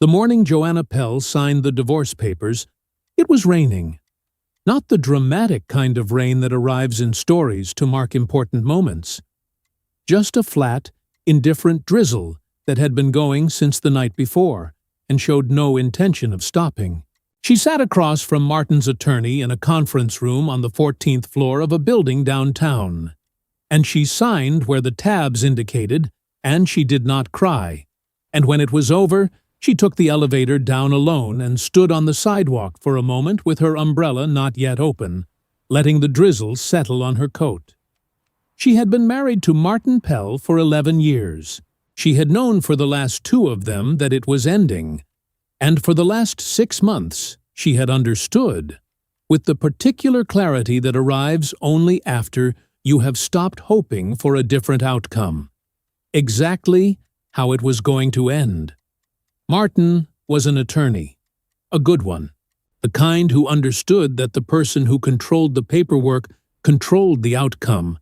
The morning Joanna Pell signed the divorce papers, it was raining. Not the dramatic kind of rain that arrives in stories to mark important moments. Just a flat, indifferent drizzle that had been going since the night before and showed no intention of stopping. She sat across from Martin's attorney in a conference room on the 14th floor of a building downtown. And she signed where the tabs indicated, and she did not cry. And when it was over, she took the elevator down alone and stood on the sidewalk for a moment with her umbrella not yet open, letting the drizzle settle on her coat. She had been married to Martin Pell for 11 years. She had known for the last 2 of them that it was ending. And for the last 6 months, she had understood, with the particular clarity that arrives only after you have stopped hoping for a different outcome, exactly how it was going to end. Martin was an attorney, a good one, the kind who understood that the person who controlled the paperwork controlled the outcome,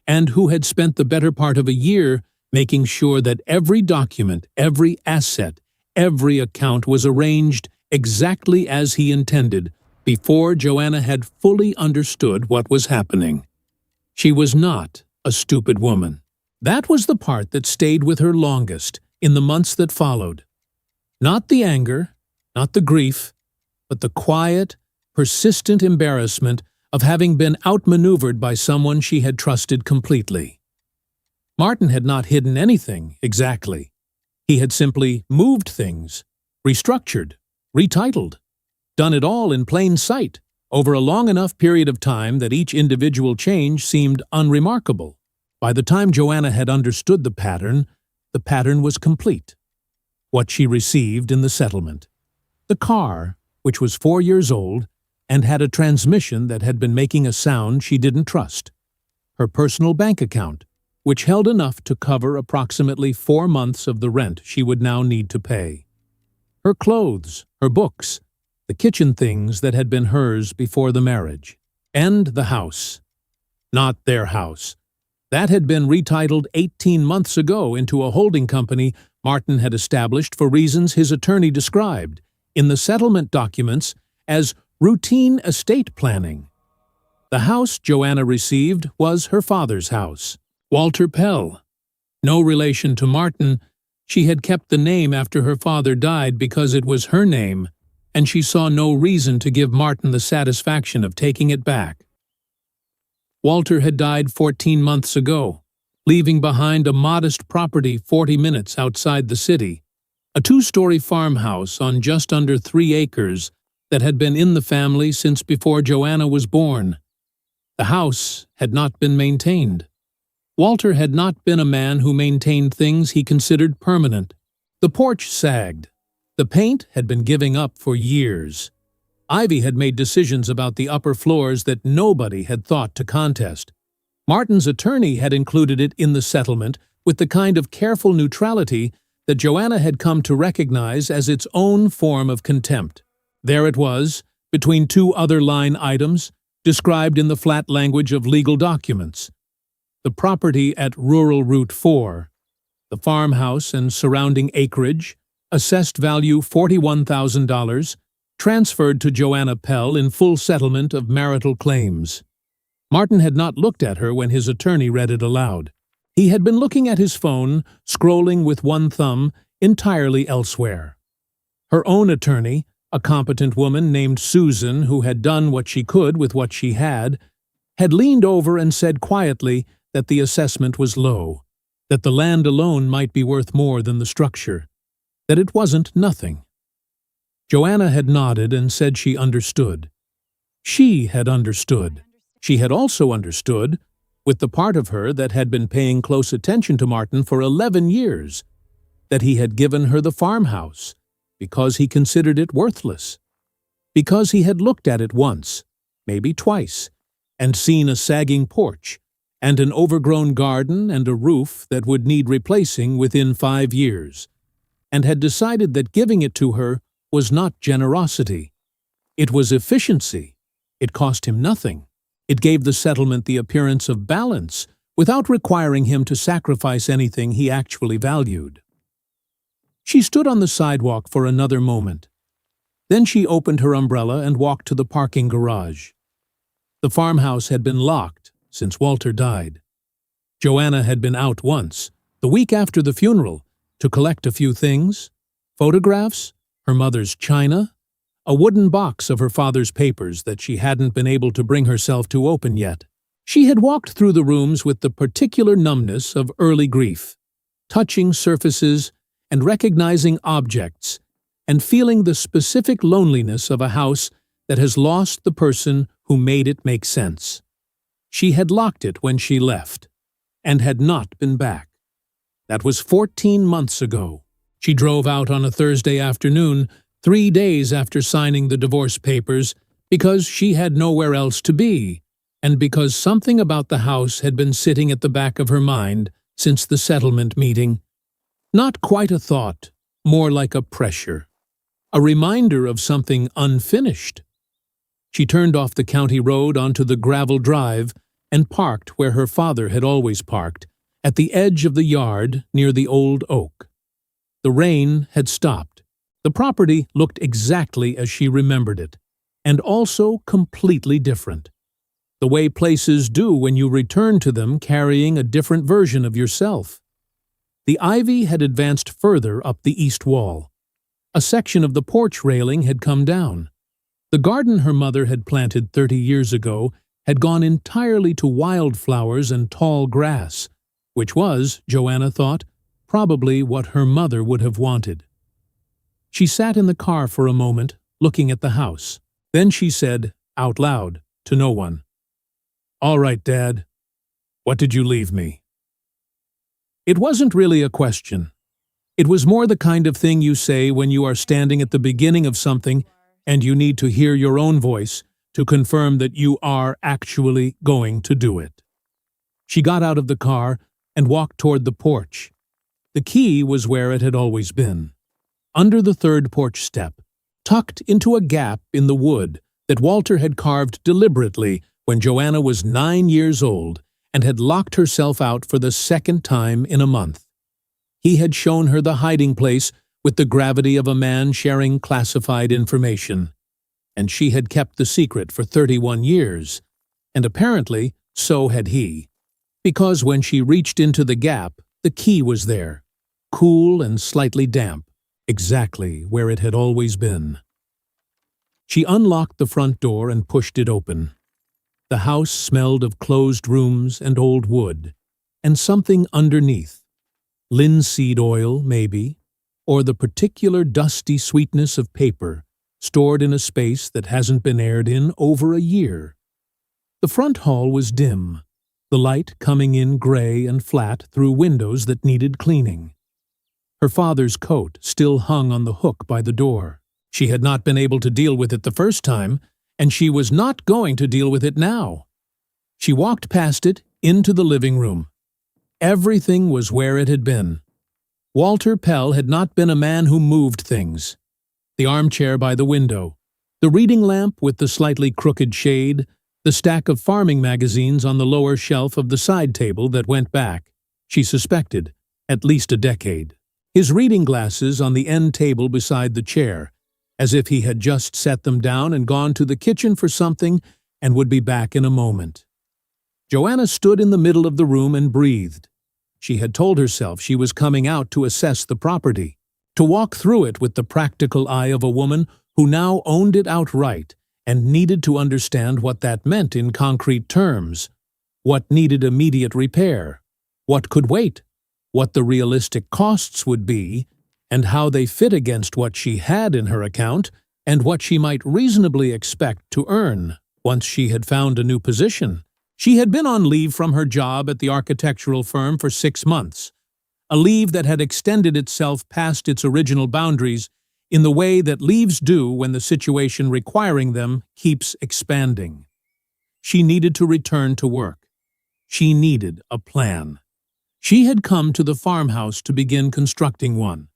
and who had spent the better part of a year making sure that every document, every asset, every account was arranged exactly as he intended before Joanna had fully understood what was happening. She was not a stupid woman. That was the part that stayed with her longest in the months that followed. Not the anger, not the grief, but the quiet, persistent embarrassment of having been outmaneuvered by someone she had trusted completely. Martin had not hidden anything, exactly. He had simply moved things, restructured, retitled, done it all in plain sight, over a long enough period of time that each individual change seemed unremarkable. By the time Joanna had understood the pattern was complete. What she received in the settlement. The car, which was 4 years old and had a transmission that had been making a sound she didn't trust. Her personal bank account, which held enough to cover approximately 4 months of the rent she would now need to pay. Her clothes, her books, the kitchen things that had been hers before the marriage. And the house. Not their house. That had been retitled 18 months ago into a holding company Martin had established for reasons his attorney described in the settlement documents as routine estate planning. The house Joanna received was her father's house, Walter Pell. No relation to Martin, she had kept the name after her father died because it was her name, and she saw no reason to give Martin the satisfaction of taking it back. Walter had died 14 months ago, leaving behind a modest property 40 minutes outside the city, a 2-story farmhouse on just under 3 acres that had been in the family since before Joanna was born. The house had not been maintained. Walter had not been a man who maintained things he considered permanent. The porch sagged. The paint had been giving up for years. Ivy had made decisions about the upper floors that nobody had thought to contest. Martin's attorney had included it in the settlement with the kind of careful neutrality that Joanna had come to recognize as its own form of contempt. There it was, between 2 other line items, described in the flat language of legal documents. The property at Rural Route 4, the farmhouse and surrounding acreage, assessed value $41,000, transferred to Joanna Pell in full settlement of marital claims. Martin had not looked at her when his attorney read it aloud. He had been looking at his phone, scrolling with one thumb, entirely elsewhere. Her own attorney, a competent woman named Susan who had done what she could with what she had leaned over and said quietly that the assessment was low, that the land alone might be worth more than the structure, that it wasn't nothing. Joanna had nodded and said she understood. She had understood. She had also understood, with the part of her that had been paying close attention to Martin for 11 years, that he had given her the farmhouse because he considered it worthless, because he had looked at it once, maybe twice, and seen a sagging porch, and an overgrown garden and a roof that would need replacing within 5 years, and had decided that giving it to her was not generosity. It was efficiency. It cost him nothing. It gave the settlement the appearance of balance without requiring him to sacrifice anything he actually valued. She stood on the sidewalk for another moment. Then she opened her umbrella and walked to the parking garage. The farmhouse had been locked since Walter died. Joanna had been out once, the week after the funeral, to collect a few things: photographs, her mother's china, a wooden box of her father's papers that she hadn't been able to bring herself to open yet. She had walked through the rooms with the particular numbness of early grief, touching surfaces and recognizing objects, and feeling the specific loneliness of a house that has lost the person who made it make sense. She had locked it when she left, and had not been back. That was 14 months ago. She drove out on a Thursday afternoon, 3 days after signing the divorce papers, because she had nowhere else to be, and because something about the house had been sitting at the back of her mind since the settlement meeting. Not quite a thought, more like a pressure. A reminder of something unfinished. She turned off the county road onto the gravel drive and parked where her father had always parked, at the edge of the yard near the old oak. The rain had stopped. The property looked exactly as she remembered it, and also completely different. The way places do when you return to them carrying a different version of yourself. The ivy had advanced further up the east wall. A section of the porch railing had come down. The garden her mother had planted 30 years ago had gone entirely to wildflowers and tall grass, which was, Joanna thought, probably what her mother would have wanted. She sat in the car for a moment, looking at the house. Then she said, out loud, to no one, "All right, Dad. What did you leave me?" It wasn't really a question. It was more the kind of thing you say when you are standing at the beginning of something and you need to hear your own voice to confirm that you are actually going to do it. She got out of the car and walked toward the porch. The key was where it had always been, under the third porch step, tucked into a gap in the wood that Walter had carved deliberately when Joanna was 9 years old and had locked herself out for the second time in a month. He had shown her the hiding place with the gravity of a man sharing classified information, and she had kept the secret for 31 years, and apparently so had he, because when she reached into the gap, the key was there, cool and slightly damp, exactly where it had always been. She unlocked the front door and pushed it open. The house smelled of closed rooms and old wood, and something underneath. Linseed oil, maybe, or the particular dusty sweetness of paper stored in a space that hasn't been aired in over a year. The front hall was dim, the light coming in gray and flat through windows that needed cleaning. Her father's coat still hung on the hook by the door. She had not been able to deal with it the first time, and she was not going to deal with it now. She walked past it into the living room. Everything was where it had been. Walter Pell had not been a man who moved things. The armchair by the window, the reading lamp with the slightly crooked shade, the stack of farming magazines on the lower shelf of the side table that went back, she suspected, at least a decade. His reading glasses on the end table beside the chair, as if he had just set them down and gone to the kitchen for something and would be back in a moment. Joanna stood in the middle of the room and breathed. She had told herself she was coming out to assess the property, to walk through it with the practical eye of a woman who now owned it outright and needed to understand what that meant in concrete terms, what needed immediate repair, what could wait, what the realistic costs would be, and how they fit against what she had in her account and what she might reasonably expect to earn once she had found a new position. She had been on leave from her job at the architectural firm for 6 months, a leave that had extended itself past its original boundaries in the way that leaves do when the situation requiring them keeps expanding. She needed to return to work. She needed a plan. She had come to the farmhouse to begin constructing one.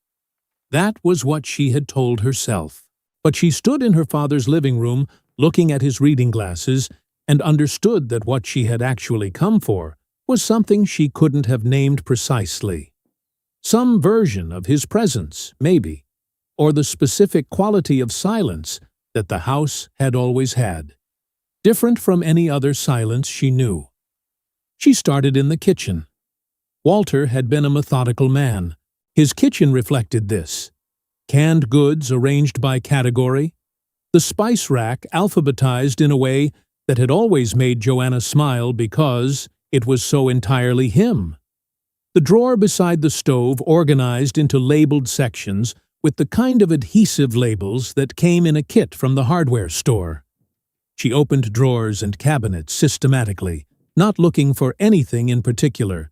That was what she had told herself. But she stood in her father's living room, looking at his reading glasses, and understood that what she had actually come for was something she couldn't have named precisely. Some version of his presence, maybe, or the specific quality of silence that the house had always had, different from any other silence she knew. She started in the kitchen. Walter had been a methodical man. His kitchen reflected this. Canned goods arranged by category, the spice rack alphabetized in a way that had always made Joanna smile because it was so entirely him. The drawer beside the stove organized into labeled sections with the kind of adhesive labels that came in a kit from the hardware store. She opened drawers and cabinets systematically, not looking for anything in particular,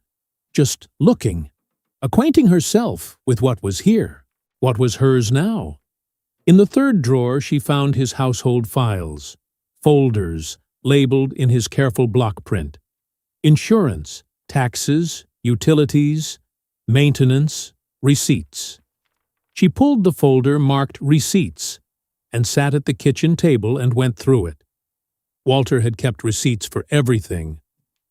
just looking, acquainting herself with what was here, what was hers now. In the third drawer she found his household files, folders labeled in his careful block print. Insurance, taxes, utilities, maintenance, receipts. She pulled the folder marked Receipts and sat at the kitchen table and went through it. Walter had kept receipts for everything.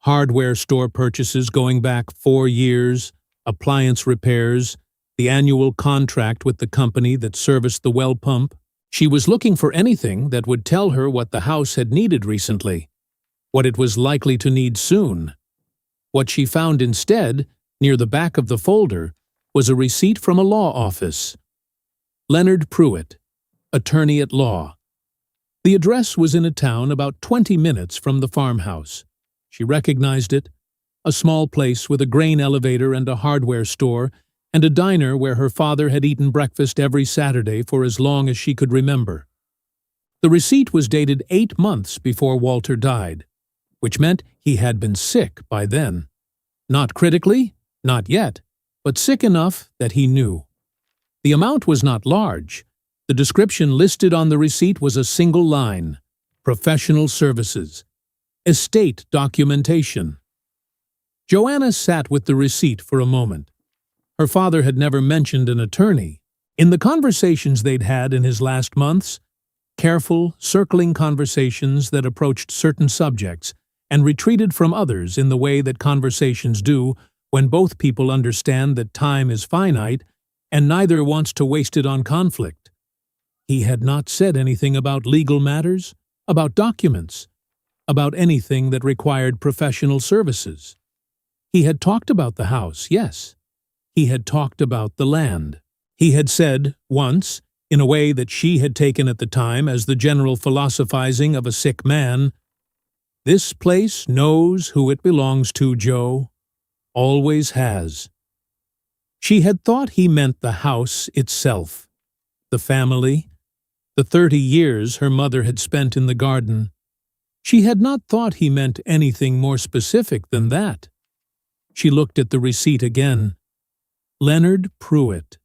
Hardware store purchases going back 4 years, appliance repairs, the annual contract with the company that serviced the well pump. She was looking for anything that would tell her what the house had needed recently, what it was likely to need soon. What she found instead, near the back of the folder, was a receipt from a law office. Leonard Pruitt, attorney at law. The address was in a town about 20 minutes from the farmhouse. She recognized it, a small place with a grain elevator and a hardware store, and a diner where her father had eaten breakfast every Saturday for as long as she could remember. The receipt was dated 8 months before Walter died, which meant he had been sick by then. Not critically, not yet, but sick enough that he knew. The amount was not large. The description listed on the receipt was a single line: professional services, estate documentation. Joanna sat with the receipt for a moment. Her father had never mentioned an attorney. In the conversations they'd had in his last months, careful, circling conversations that approached certain subjects and retreated from others in the way that conversations do when both people understand that time is finite and neither wants to waste it on conflict. He had not said anything about legal matters, about documents, about anything that required professional services. He had talked about the house, yes. He had talked about the land. He had said, once, in a way that she had taken at the time as the general philosophizing of a sick man, "This place knows who it belongs to, Joe. Always has." She had thought he meant the house itself, the family, the 30 years her mother had spent in the garden. She had not thought he meant anything more specific than that. She looked at the receipt again. Leonard Pruitt,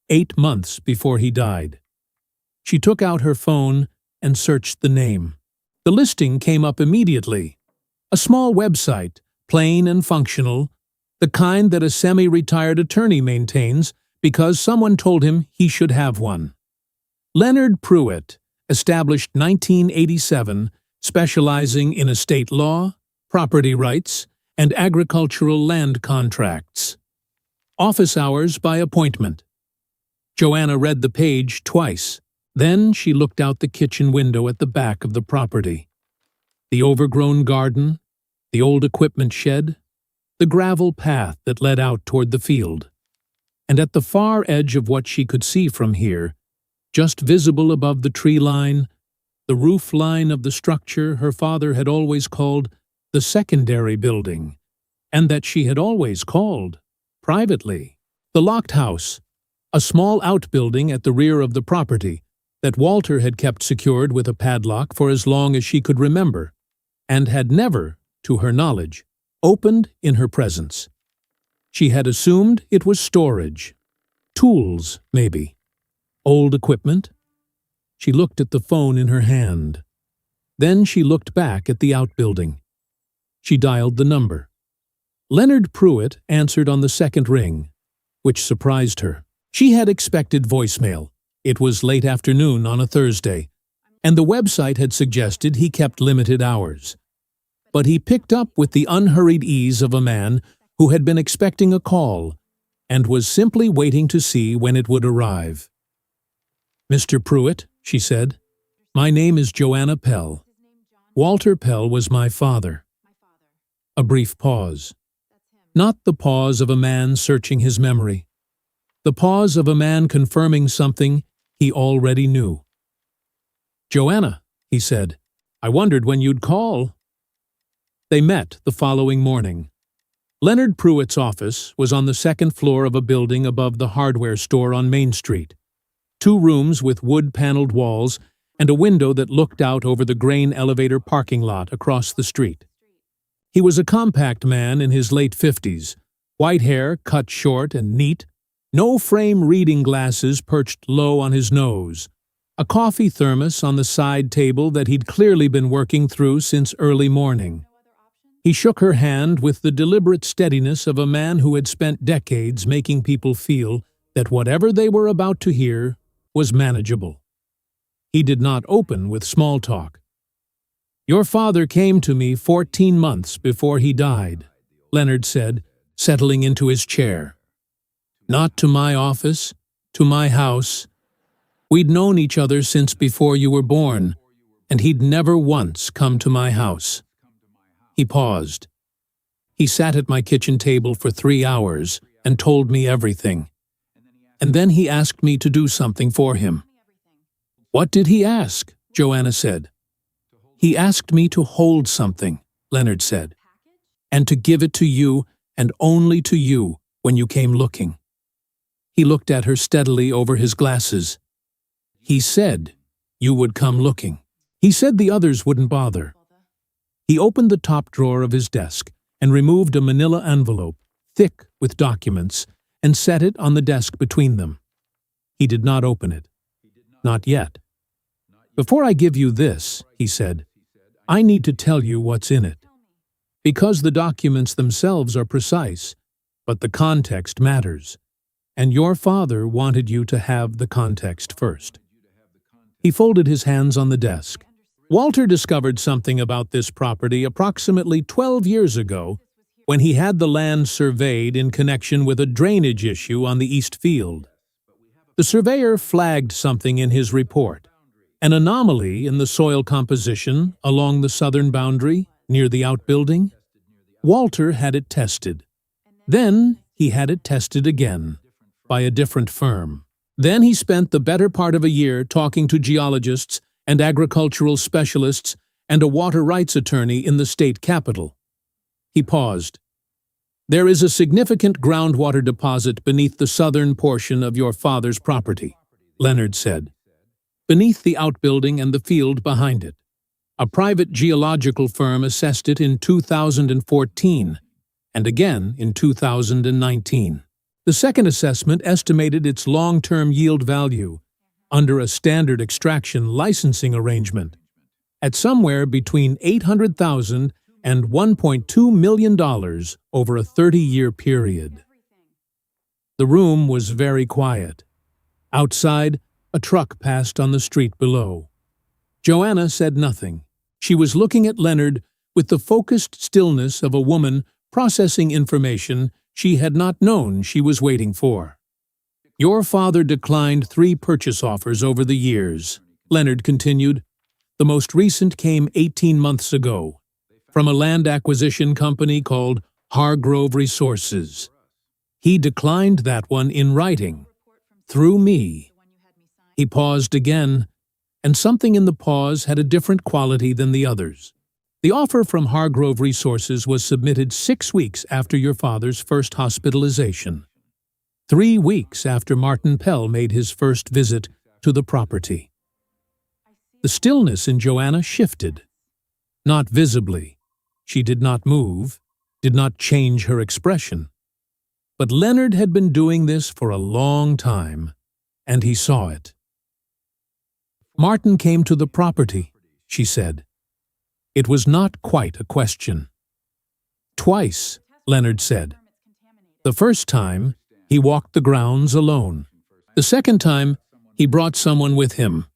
8 months before he died. She took out her phone and searched the name. The listing came up immediately. A small website, plain and functional, the kind that a semi-retired attorney maintains because someone told him he should have one. Leonard Pruitt, established 1987, specializing in estate law, property rights, and agricultural land contracts. Office hours by appointment. Joanna read the page twice. Then she looked out the kitchen window at the back of the property. The overgrown garden, the old equipment shed, the gravel path that led out toward the field. And at the far edge of what she could see from here, just visible above the tree line, the roof line of the structure her father had always called the secondary building, and that she had always called, privately, the locked house, a small outbuilding at the rear of the property that Walter had kept secured with a padlock for as long as she could remember, and had never, to her knowledge, opened in her presence. She had assumed it was storage. Tools, maybe. Old equipment. She looked at the phone in her hand. Then she looked back at the outbuilding. She dialed the number. Leonard Pruitt answered on the second ring, which surprised her. She had expected voicemail. It was late afternoon on a Thursday, and the website had suggested he kept limited hours. But he picked up with the unhurried ease of a man who had been expecting a call, and was simply waiting to see when it would arrive. "Mr. Pruitt," she said, "my name is Joanna Pell. Walter Pell was my father." A brief pause. Not the pause of a man searching his memory. The pause of a man confirming something he already knew. "Joanna," he said, "I wondered when you'd call." They met the following morning. Leonard Pruitt's office was on the second floor of a building above the hardware store on Main Street. 2 rooms with wood-paneled walls and a window that looked out over the grain elevator parking lot across the street. He was a compact man in his late 50s, white hair cut short and neat, no frame reading glasses perched low on his nose, a coffee thermos on the side table that he'd clearly been working through since early morning. He shook her hand with the deliberate steadiness of a man who had spent decades making people feel that whatever they were about to hear was manageable. He did not open with small talk. "Your father came to me 14 months before he died," Leonard said, settling into his chair. "Not to my office, to my house. We'd known each other since before you were born, and he'd never once come to my house." He paused. "He sat at my kitchen table for 3 hours and told me everything. And then he asked me to do something for him." "What did he ask?" Joanna said. "He asked me to hold something," Leonard said, "and to give it to you and only to you when you came looking." He looked at her steadily over his glasses. "He said you would come looking. He said the others wouldn't bother." He opened the top drawer of his desk and removed a manila envelope, thick with documents, and set it on the desk between them. He did not open it. "Not yet. Before I give you this," he said, "I need to tell you what's in it. Because the documents themselves are precise, but the context matters, and your father wanted you to have the context first." He folded his hands on the desk. "Walter discovered something about this property approximately 12 years ago when he had the land surveyed in connection with a drainage issue on the East Field. The surveyor flagged something in his report, an anomaly in the soil composition along the southern boundary near the outbuilding. Walter had it tested. Then he had it tested again by a different firm. Then he spent the better part of a year talking to geologists and agricultural specialists and a water rights attorney in the state capital." He paused. "There is a significant groundwater deposit beneath the southern portion of your father's property," Leonard said, "beneath the outbuilding and the field behind it. A private geological firm assessed it in 2014, and again in 2019. The second assessment estimated its long-term yield value, under a standard extraction licensing arrangement, at somewhere between $800,000 and $1.2 million over a 30-year period." The room was very quiet. Outside, a truck passed on the street below. Joanna said nothing. She was looking at Leonard with the focused stillness of a woman processing information she had not known she was waiting for. "Your father declined 3 purchase offers over the years," Leonard continued. "The most recent came 18 months ago, from a land acquisition company called Hargrove Resources. He declined that one in writing, through me." He paused again, and something in the pause had a different quality than the others. "The offer from Hargrove Resources was submitted 6 weeks after your father's first hospitalization. 3 weeks after Martin Pell made his first visit to the property." The stillness in Joanna shifted. Not visibly. She did not move, did not change her expression. But Leonard had been doing this for a long time, and he saw it. "Martin came to the property," she said. It was not quite a question. "Twice," Leonard said. "The first time, he walked the grounds alone. The second time, he brought someone with him.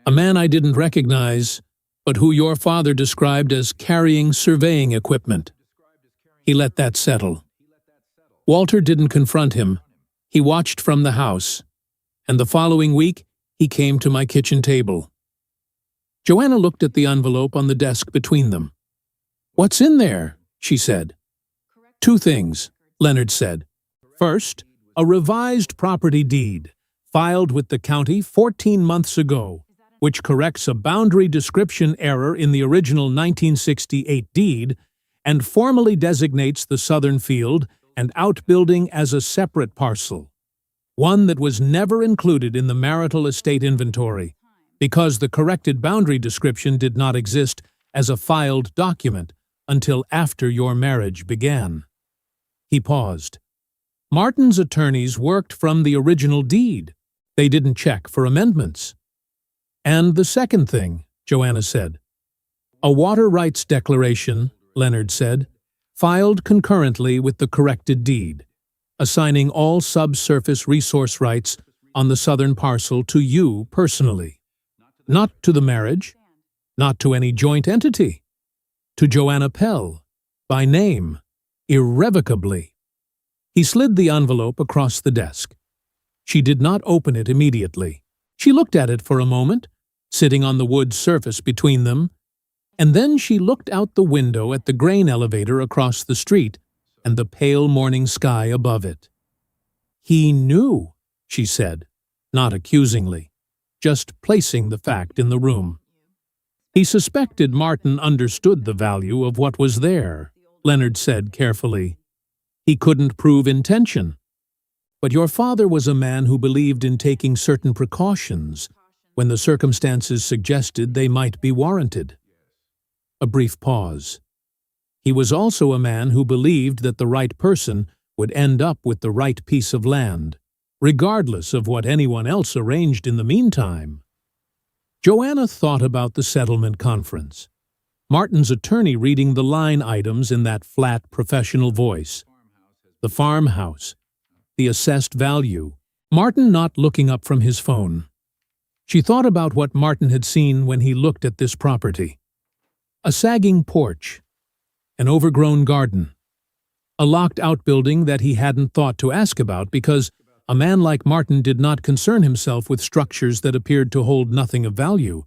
A man I didn't recognize, but who your father described as carrying surveying equipment. He let that settle." Walter didn't confront him. He watched from the house, and the following week he came to my kitchen table. Joanna looked at the envelope on the desk between them. "What's in there?" she said. "Two things," Leonard said. "First, a revised property deed, filed with the county 14 months ago, which corrects a boundary description error in the original 1968 deed and formally designates the southern field and outbuilding as a separate parcel, one that was never included in the marital estate inventory, because the corrected boundary description did not exist as a filed document until after your marriage began." He paused. "Martin's attorneys worked from the original deed. They didn't check for amendments." "And the second thing," Joanna said. "A water rights declaration," Leonard said, "filed concurrently with the corrected deed, assigning all subsurface resource rights on the southern parcel to you personally. Not to the marriage, not to any joint entity. To Joanna Pell, by name, irrevocably." He slid the envelope across the desk. She did not open it immediately. She looked at it for a moment, sitting on the wood surface between them, and then she looked out the window at the grain elevator across the street and the pale morning sky above it. "He knew," she said, not accusingly, just placing the fact in the room. "He suspected Martin understood the value of what was there," Leonard said carefully. "He couldn't prove intention. But your father was a man who believed in taking certain precautions when the circumstances suggested they might be warranted." A brief pause. "He was also a man who believed that the right person would end up with the right piece of land, regardless of what anyone else arranged in the meantime." Joanna thought about the settlement conference. Martin's attorney reading the line items in that flat, professional voice. The farmhouse. The assessed value. Martin not looking up from his phone. She thought about what Martin had seen when he looked at this property. A sagging porch. An overgrown garden. A locked outbuilding that he hadn't thought to ask about because a man like Martin did not concern himself with structures that appeared to hold nothing of value.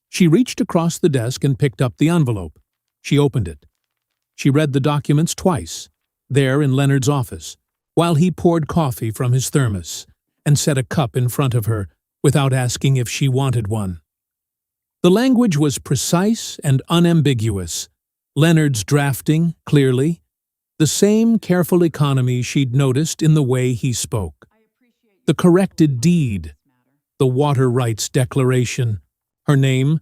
She reached across the desk and picked up the envelope. She opened it. She read the documents twice, there in Leonard's office, while he poured coffee from his thermos and set a cup in front of her without asking if she wanted one. The language was precise and unambiguous, Leonard's drafting, clearly, the same careful economy she'd noticed in the way he spoke. The corrected deed, the water rights declaration, her name,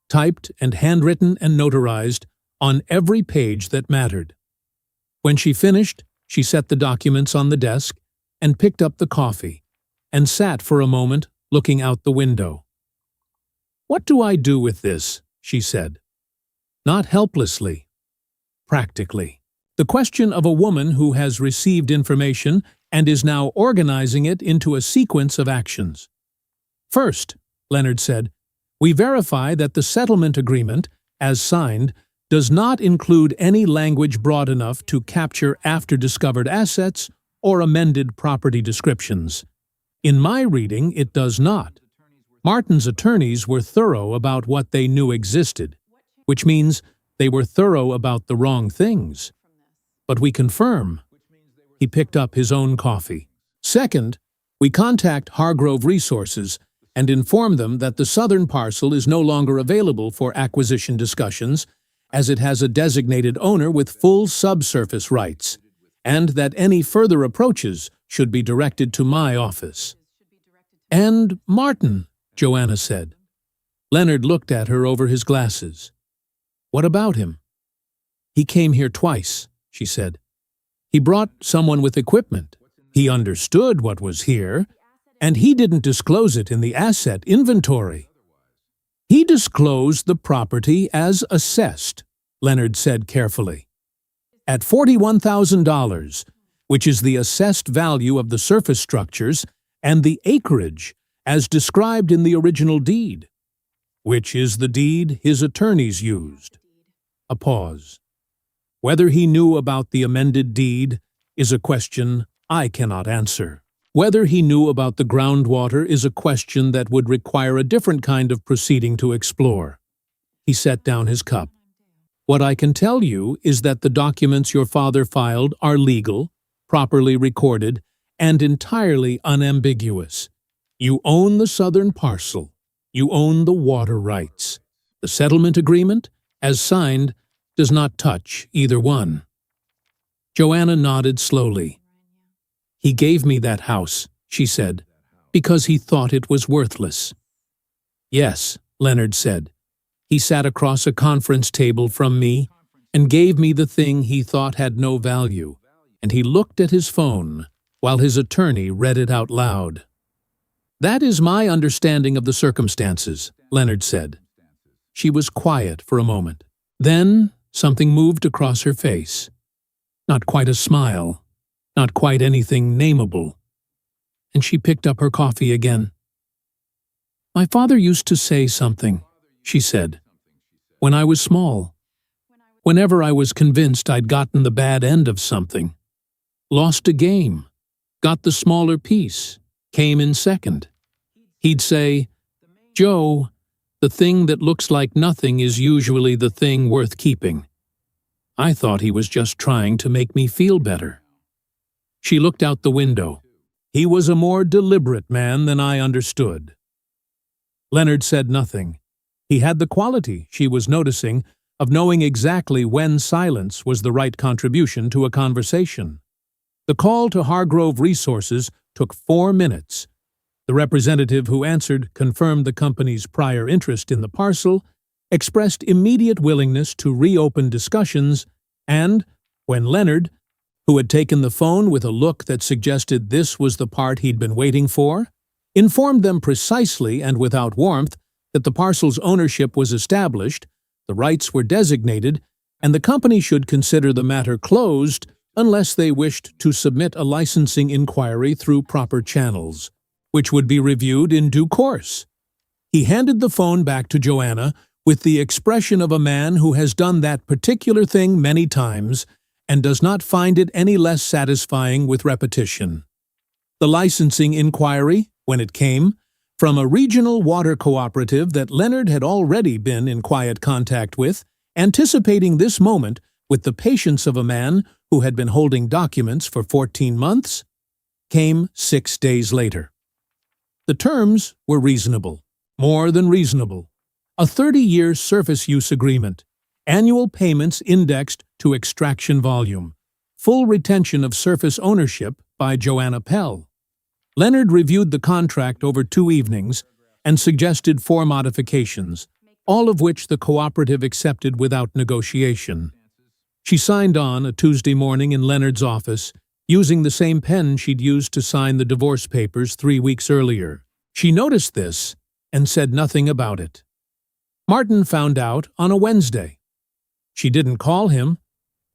typed and handwritten and notarized on every page that mattered. When she finished, she set the documents on the desk and picked up the coffee and sat for a moment looking out the window. "What do I do with this?" she said. Not helplessly, practically. The question of a woman who has received information and is now organizing it into a sequence of actions. "First," Leonard said, "we verify that the settlement agreement, as signed, does not include any language broad enough to capture after-discovered assets or amended property descriptions. In my reading, it does not. Martin's attorneys were thorough about what they knew existed, which means they were thorough about the wrong things. But we confirm." He picked up his own coffee. "Second, we contact Hargrove Resources and inform them that the southern parcel is no longer available for acquisition discussions, as it has a designated owner with full subsurface rights, and that any further approaches should be directed to my office." "And Martin," Joanna said. Leonard looked at her over his glasses. "What about him?" "He came here twice," she said. "He brought someone with equipment. He understood what was here, and he didn't disclose it in the asset inventory." "He disclosed the property as assessed," Leonard said carefully, "at $41,000, which is the assessed value of the surface structures and the acreage as described in the original deed, which is the deed his attorneys used." A pause. "Whether he knew about the amended deed, is a question I cannot answer. Whether he knew about the groundwater is a question that would require a different kind of proceeding to explore. He set down his cup. What I can tell you is that the documents your father filed are legal, properly recorded, and entirely unambiguous. You own the southern parcel. You own the water rights. The settlement agreement, as signed, does not touch either one. Joanna nodded slowly. He gave me that house, she said, because he thought it was worthless. Yes, Leonard said. He sat across a conference table from me and gave me the thing he thought had no value, and he looked at his phone while his attorney read it out loud. That is my understanding of the circumstances, Leonard said. She was quiet for a moment. Then something moved across her face. Not quite a smile, not quite anything nameable. And she picked up her coffee again. My father used to say something, she said, when I was small. Whenever I was convinced I'd gotten the bad end of something, lost a game, got the smaller piece, came in second, he'd say, Joe, the thing that looks like nothing is usually the thing worth keeping. I thought he was just trying to make me feel better. She looked out the window. He was a more deliberate man than I understood. Leonard said nothing. He had the quality, she was noticing, of knowing exactly when silence was the right contribution to a conversation. The call to Hargrove Resources took 4 minutes. The representative who answered confirmed the company's prior interest in the parcel, expressed immediate willingness to reopen discussions, and, when Leonard, who had taken the phone with a look that suggested this was the part he'd been waiting for, informed them precisely and without warmth that the parcel's ownership was established, the rights were designated, and the company should consider the matter closed unless they wished to submit a licensing inquiry through proper channels, which would be reviewed in due course. He handed the phone back to Joanna with the expression of a man who has done that particular thing many times and does not find it any less satisfying with repetition. The licensing inquiry, when it came, from a regional water cooperative that Leonard had already been in quiet contact with, anticipating this moment with the patience of a man who had been holding documents for 14 months, came 6 days later. The terms were reasonable, more than reasonable. A 30-year surface use agreement, annual payments indexed to extraction volume, full retention of surface ownership by Joanna Pell. Leonard reviewed the contract over 2 evenings and suggested 4 modifications, all of which the cooperative accepted without negotiation. She signed on a Tuesday morning in Leonard's office, using the same pen she'd used to sign the divorce papers 3 weeks earlier. She noticed this and said nothing about it. Martin found out on a Wednesday. She didn't call him.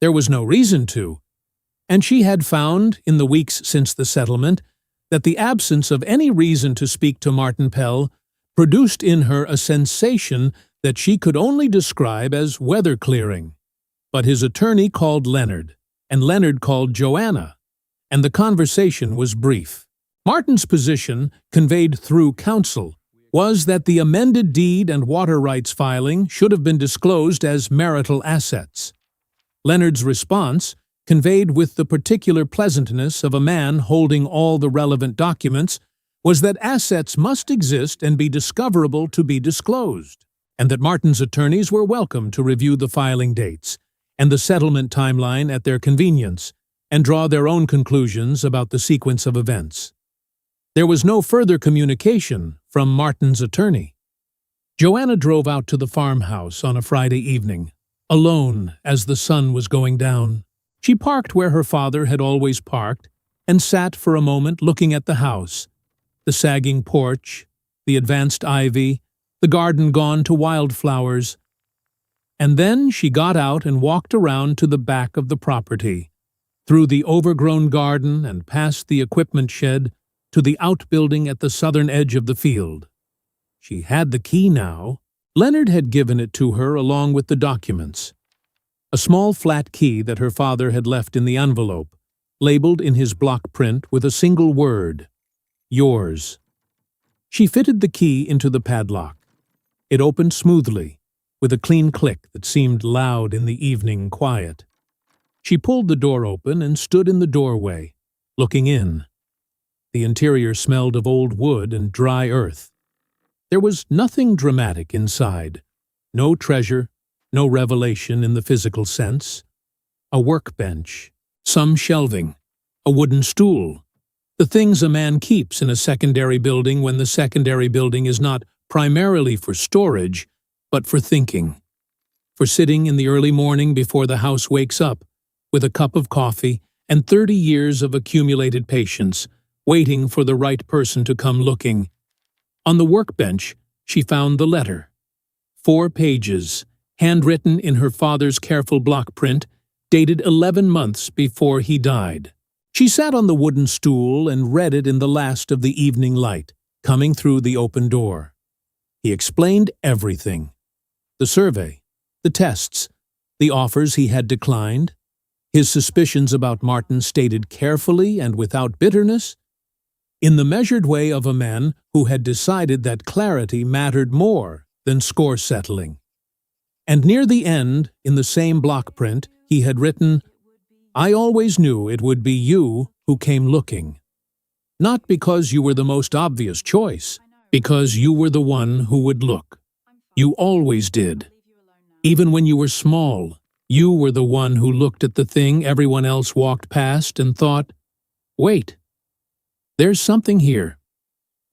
There was no reason to. And she had found, in the weeks since the settlement, that the absence of any reason to speak to Martin Pell produced in her a sensation that she could only describe as weather clearing. But his attorney called Leonard, and Leonard called Joanna, and the conversation was brief. Martin's position, conveyed through counsel, was that the amended deed and water rights filing should have been disclosed as marital assets. Leonard's response, conveyed with the particular pleasantness of a man holding all the relevant documents, was that assets must exist and be discoverable to be disclosed, and that Martin's attorneys were welcome to review the filing dates and the settlement timeline at their convenience and draw their own conclusions about the sequence of events. There was no further communication from Martin's attorney. Joanna drove out to the farmhouse on a Friday evening, alone as the sun was going down. She parked where her father had always parked and sat for a moment looking at the house, the sagging porch, the advanced ivy, the garden gone to wildflowers. And then she got out and walked around to the back of the property, through the overgrown garden and past the equipment shed to the outbuilding at the southern edge of the field. She had the key now. Leonard had given it to her along with the documents. A small flat key that her father had left in the envelope, labeled in his block print with a single word, yours. She fitted the key into the padlock. It opened smoothly, with a clean click that seemed loud in the evening quiet. She pulled the door open and stood in the doorway, looking in. The interior smelled of old wood and dry earth. There was nothing dramatic inside. No treasure, no revelation in the physical sense. A workbench, some shelving, a wooden stool. The things a man keeps in a secondary building when the secondary building is not primarily for storage, but for thinking. For sitting in the early morning before the house wakes up, with a cup of coffee and 30 years of accumulated patience, waiting for the right person to come looking. On the workbench, she found the letter. 4 pages, handwritten in her father's careful block print, dated 11 months before he died. She sat on the wooden stool and read it in the last of the evening light, coming through the open door. He explained everything. The survey, the tests, the offers he had declined, his suspicions about Martin stated carefully and without bitterness, in the measured way of a man who had decided that clarity mattered more than score settling. And near the end, in the same block print, he had written, I always knew it would be you who came looking. Not because you were the most obvious choice, because you were the one who would look. You always did. Even when you were small, you were the one who looked at the thing everyone else walked past and thought, wait, there's something here.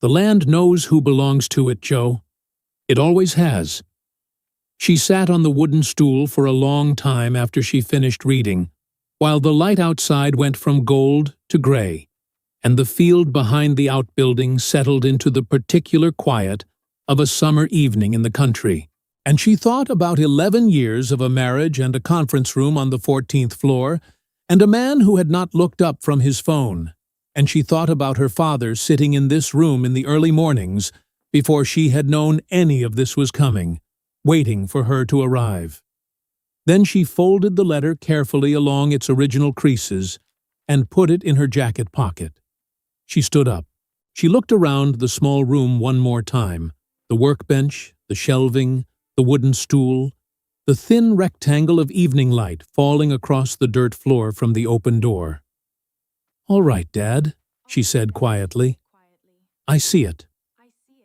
The land knows who belongs to it, Joe. It always has. She sat on the wooden stool for a long time after she finished reading, while the light outside went from gold to gray, and the field behind the outbuilding settled into the particular quiet of a summer evening in the country. And she thought about 11 years of a marriage and a conference room on the 14th floor, and a man who had not looked up from his phone. And she thought about her father sitting in this room in the early mornings before she had known any of this was coming, waiting for her to arrive. Then she folded the letter carefully along its original creases and put it in her jacket pocket. She stood up. She looked around the small room one more time, the workbench, the shelving, the wooden stool, the thin rectangle of evening light falling across the dirt floor from the open door. All right, Dad, she said quietly. I see it.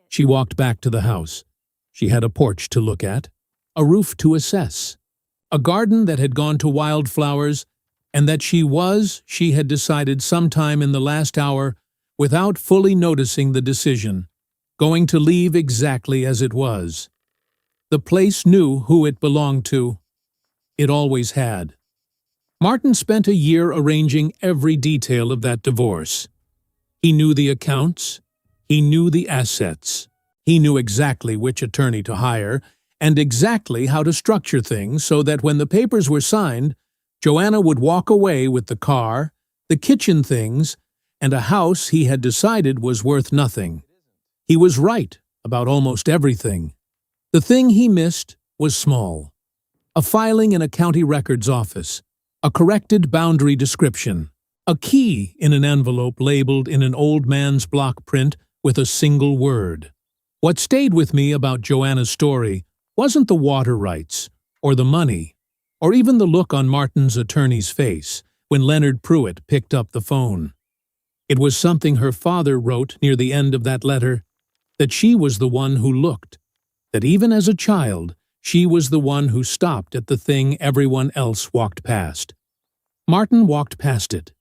She walked back to the house. She had a porch to look at, a roof to assess, a garden that had gone to wildflowers, and that she had decided sometime in the last hour, without fully noticing the decision, going to leave exactly as it was. The place knew who it belonged to. It always had. Martin spent a year arranging every detail of that divorce. He knew the accounts. He knew the assets. He knew exactly which attorney to hire and exactly how to structure things so that when the papers were signed, Joanna would walk away with the car, the kitchen things, and a house he had decided was worth nothing. He was right about almost everything. The thing he missed was small. A filing in a county records office, a corrected boundary description, a key in an envelope labeled in an old man's block print with a single word. What stayed with me about Joanna's story wasn't the water rights, or the money, or even the look on Martin's attorney's face when Leonard Pruitt picked up the phone. It was something her father wrote near the end of that letter, that she was the one who looked, that even as a child, she was the one who stopped at the thing everyone else walked past. Martin walked past it.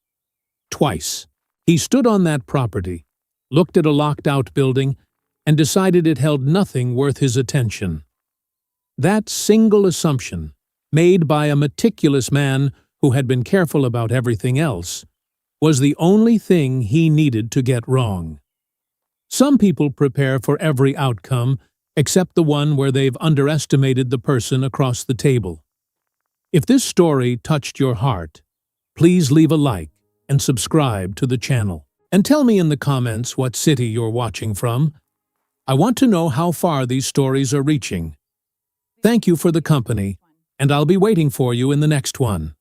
Twice. He stood on that property, looked at a locked-out building, and decided it held nothing worth his attention. That single assumption, made by a meticulous man who had been careful about everything else, was the only thing he needed to get wrong. Some people prepare for every outcome except the one where they've underestimated the person across the table. If this story touched your heart, please leave a like and subscribe to the channel. And tell me in the comments what city you're watching from. I want to know how far these stories are reaching. Thank you for the company, and I'll be waiting for you in the next one.